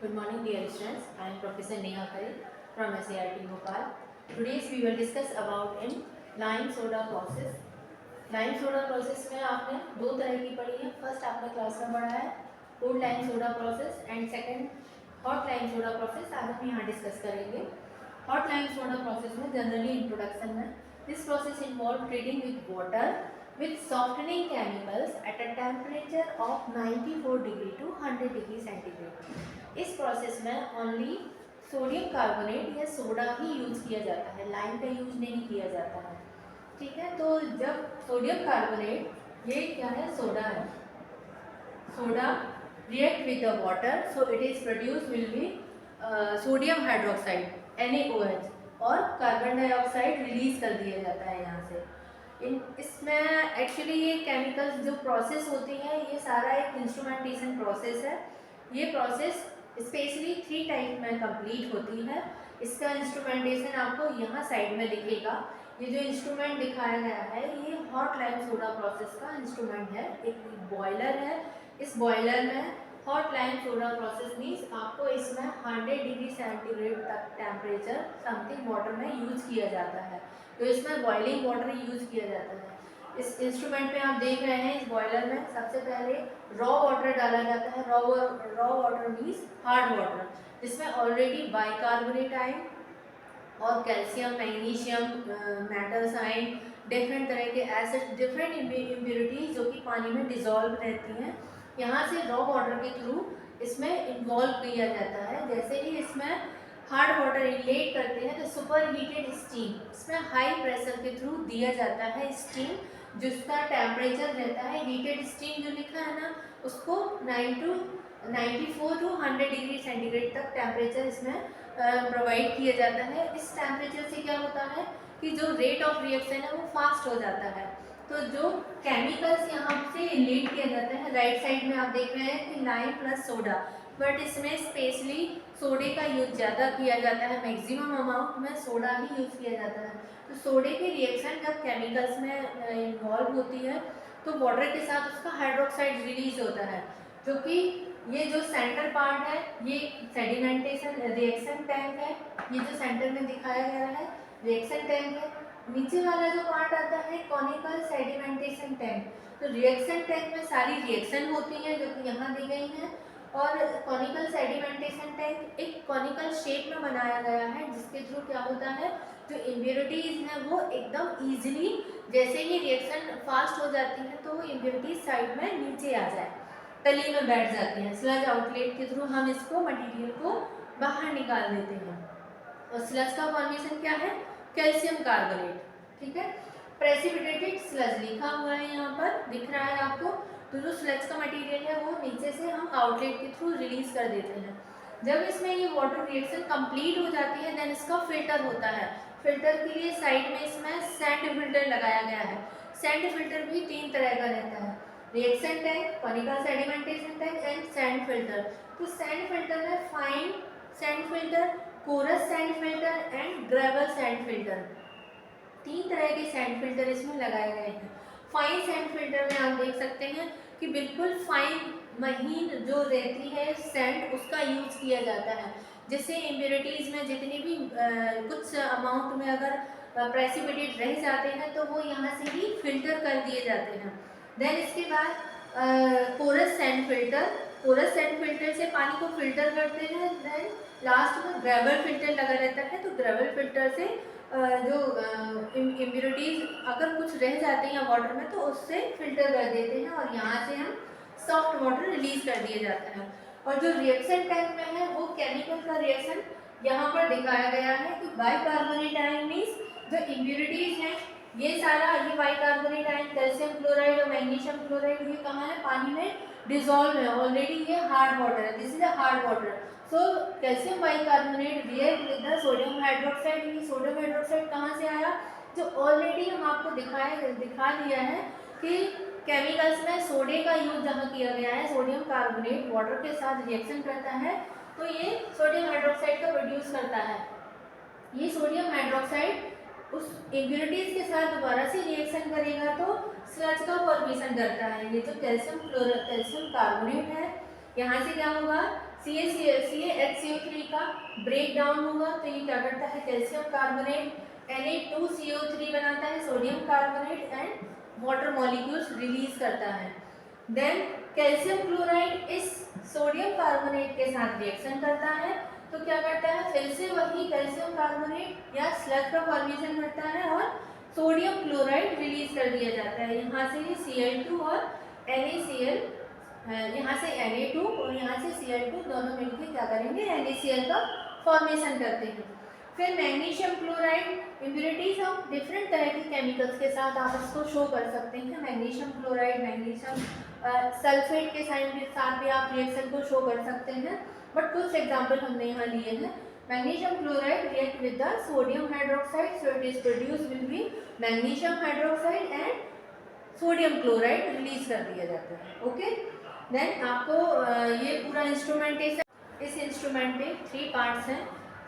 Good morning, dear students. I am Professor Neha Khalil from SART Bhopal. Today we will discuss about in lime soda process. Lime soda process में आपने दो तरह की पढ़ी है. First आपने class में पढ़ा है cold lime soda process and second hot lime soda process. आज हम यहाँ डिस्कस करेंगे हॉट लाइम सोडा प्रोसेस में. जनरली इंट्रोडक्शन में this process involve treating with water with softening chemicals at a temperature of 94 degree to 100 degree centigrade. इस process में only sodium carbonate या soda ही use किया जाता है, लाइम का यूज नहीं किया जाता है. ठीक है, तो जब सोडियम कार्बोनेट, ये क्या है, सोडा है, soda react with the water, so it is produce will be sodium hydroxide NaOH और कार्बन डाइऑक्साइड रिलीज कर दिया जाता है यहाँ से. इसमें एक्चुअली ये केमिकल्स जो प्रोसेस होती है, ये सारा एक इंस्ट्रूमेंटेशन प्रोसेस है. ये प्रोसेस स्पेशली 3 टाइप में कंप्लीट होती है. इसका इंस्ट्रूमेंटेशन आपको यहाँ साइड में दिखेगा. ये जो इंस्ट्रूमेंट दिखाया गया है ये हॉट लाइम सोडा प्रोसेस का इंस्ट्रूमेंट है. एक बॉयलर है. इस बॉयलर में hot lime soda process means आपको इसमें 100 डिग्री सेंटीग्रेड तक टेम्परेचर समथिंग वाटर में यूज किया जाता है. तो इसमें बॉइलिंग वाटर यूज किया जाता है. इस इंस्ट्रूमेंट में आप देख रहे हैं, इस बॉयलर में सबसे पहले रॉ वाटर डाला जाता है. Raw water means hard water, जिसमें ऑलरेडी बाइकार्बोनेट आयन और calcium, magnesium, metals ion, different तरह के एसिड, डिफरेंट इम्प्योरिटीज जो कि पानी में डिजॉल्व रहती हैं, यहाँ से रॉ वाटर के थ्रू इसमें इन्वॉल्व किया जाता है. जैसे ही इसमें हार्ड वाटर इनलेट करते हैं तो सुपर हीटेड स्टीम इसमें हाई प्रेशर के थ्रू दिया जाता है. स्टीम जिसका टेम्परेचर रहता है, हीटेड स्टीम जो लिखा है ना, उसको 94 टू 100 डिग्री सेंटीग्रेड तक टेम्परेचर इसमें प्रोवाइड किया जाता है. इस टेम्परेचर से क्या होता है कि जो रेट ऑफ रिएक्शन है वो फास्ट हो जाता है. तो जो केमिकल्स यहाँ से इनलेट किया जाता है, राइट साइड में आप देख रहे हैं कि लाइम प्लस सोडा, बट इसमें स्पेशली सोडे का यूज ज़्यादा किया जाता है. मैक्सिमम अमाउंट में सोडा ही यूज़ किया जाता है. तो सोडे की रिएक्शन जब केमिकल्स में इन्वॉल्व होती है तो वाटर के साथ उसका हाइड्रोक्साइड रिलीज होता है, जो कि ये जो सेंटर पार्ट है ये सेडिमेंटेशन रिएक्शन टैंक है. ये जो सेंटर में दिखाया गया है रिएक्शन टैंक है. नीचे वाला जो पार्ट आता है कॉनिकल सेडिमेंटेशन टैंक. तो रिएक्शन टैंक में सारी रिएक्शन होती है जो कि यहाँ दी गई हैं. और कॉनिकल सेडिमेंटेशन टैंक एक कॉनिकल शेप में बनाया गया है, जिसके थ्रू क्या होता है, जो इम्प्योरिटीज़ हैं वो एकदम ईजिली, जैसे ही रिएक्शन फास्ट हो जाती है तो वो इम्प्योरिटीज साइड में नीचे आ जाए, तली में बैठ जाती हैं. स्लज आउटलेट के थ्रू हम इसको मटेरियल को बाहर निकाल देते हैं. और स्लज का फॉर्मेशन क्या है, कैल्शियम कार्बोनेट. ठीक है, प्रेसिपिटेटेड स्लज लिखा हुआ है यहाँ पर, दिख रहा है आपको. तो जो स्लज का मटेरियल है वो नीचे से हम आउटलेट के थ्रू रिलीज कर देते हैं. जब इसमें ये वाटर रिएक्शन कंप्लीट हो जाती है देन इसका फिल्टर होता है. फिल्टर के लिए साइड में इसमें सैंड फिल्टर लगाया गया है. सैंड फिल्टर भी 3 तरह का रहता है, reaction tank, conical sedimentation tank and sand filter. तो सैंड फिल्टर में fine sand filter, coarse sand filter and gravel sand filter, 3 तरह के सैंड फिल्टर इसमें लगाए गए हैं. फाइन सैंड फिल्टर में आप देख सकते हैं कि बिल्कुल फाइन महीन जो रहती है सैंड, उसका यूज किया जाता है, जिससे इम्प्योरिटीज़ में जितनी भी कुछ अमाउंट में अगर प्रेसिपिटेट रह जाते हैं तो वो यहाँ से ही फिल्टर कर दिए जाते हैं. देन इसके बाद coarse sand filter, coarse sand filter से पानी को फिल्टर करते हैं. देन लास्ट में ग्रेवल फिल्टर लगा रहता है. तो ग्रेवल फिल्टर से जो इम्प्योरिटीज़ अगर कुछ रह जाते हैं वाटर में तो उससे फिल्टर कर देते हैं और यहाँ से हम सॉफ्ट वाटर रिलीज कर दिया जाता है. और जो रिएक्शन टैंक में है वो केमिकल का रिएक्शन यहाँ पर दिखाया गया है कि बाइकार्बोनेट आयन मीन्स जो इम्प्योरिटीज़ हैं, ये सारा ये बाइकार्बोनेट आयन, कैल्शियम क्लोराइड और मैग्नीशियम क्लोराइड, ये कहाँ है, पानी में डिजॉल्व है. ऑलरेडी ये हार्ड वाटर है, this is a hard water. So calcium bicarbonate react with the sodium hydroxide. ये सोडियम हाइड्रोक्साइड कहाँ से आया, जो ऑलरेडी हम आपको दिखा दिया है कि केमिकल्स में सोडे का यूज जहाँ किया गया है, सोडियम कार्बोनेट वाटर के साथ रिएक्शन करता है तो ये सोडियम हाइड्रोक्साइड का प्रोड्यूस करता है. ये सोडियम हाइड्रोक्साइड उस इम्प्योरिटीज के साथ दोबारा से रिएक्शन करेगा तो स्लज का फॉर्मेशन करता है. ये जो कैल्शियम कार्बोनेट है यहाँ से क्या होगा, CaHCO3 का ब्रेक डाउन होगा तो ये क्या करता है, कैल्शियम कार्बोनेट Na2CO3 बनाता है, sodium carbonate and water molecules release करता है। देन कैल्शियम क्लोराइड इस सोडियम कार्बोनेट के साथ रिएक्शन करता है तो क्या करता है, फिर से वही कैल्शियम कार्बोनेट या स्लग का फॉर्मेशन करता है और सोडियम क्लोराइड रिलीज कर दिया जाता है। यहाँ से ये Cl2 और NaCl, यहाँ से Na2 और यहाँ से Cl2 दोनों मिलकर क्या करेंगे, NaCl का फॉर्मेशन करते हैं। फिर मैग्नीशियम क्लोराइड इम्प्योरिटीज हम डिफरेंट तरह के केमिकल्स के साथ आप इसको शो कर सकते हैं। मैग्नीशियम क्लोराइड, मैग्नीशियम सल्फेट के साथ भी आप रिएक्शन को शो कर सकते हैं, बट कुछ एग्जाम्पल हमने यहाँ लिए हैं। Magnesium chloride react with the sodium hydroxide, so it is produce will be magnesium hydroxide and sodium chloride release कर दिया जाता है। ओके, देन आपको ये पूरा इंस्ट्रूमेंटेशन, इस इंस्ट्रूमेंट में 3 पार्ट्स हैं,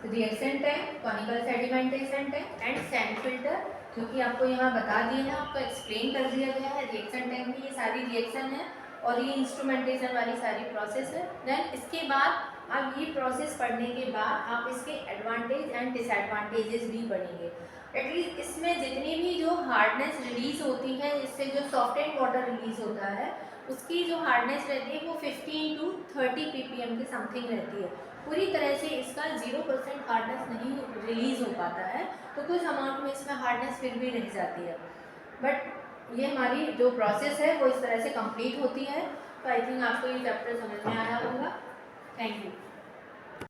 reaction tank, conical sedimentation tank and sand filter, जो कि आपको यहाँ बता दिए हैं, आपको एक्सप्लेन कर दिया गया है। रिएक्शन टैंक में ये सारी रिएक्शन है और ये इंस्ट्रूमेंटेशन वाली सारी प्रोसेस है। देन इसके बाद अब ये प्रोसेस पढ़ने के बाद आप इसके एडवांटेज एंड डिसएडवांटेजेस भी पढ़ेंगे। एटलीस्ट इसमें जितनी भी जो हार्डनेस रिलीज होती है, इससे जो सॉफ्ट एंड वाटर रिलीज होता है, उसकी जो हार्डनेस रहती है वो 15 to 30 ppm के समथिंग रहती है। पूरी तरह से इसका 0% हार्डनेस नहीं रिलीज हो पाता है, तो कुछ अमाउंट में इसमें हार्डनेस फिर भी रह जाती है। बट ये हमारी जो प्रोसेस है वो इस तरह से कंप्लीट होती है। तो आई थिंक आपको ये चैप्टर समझ में आया होगा। Thank you.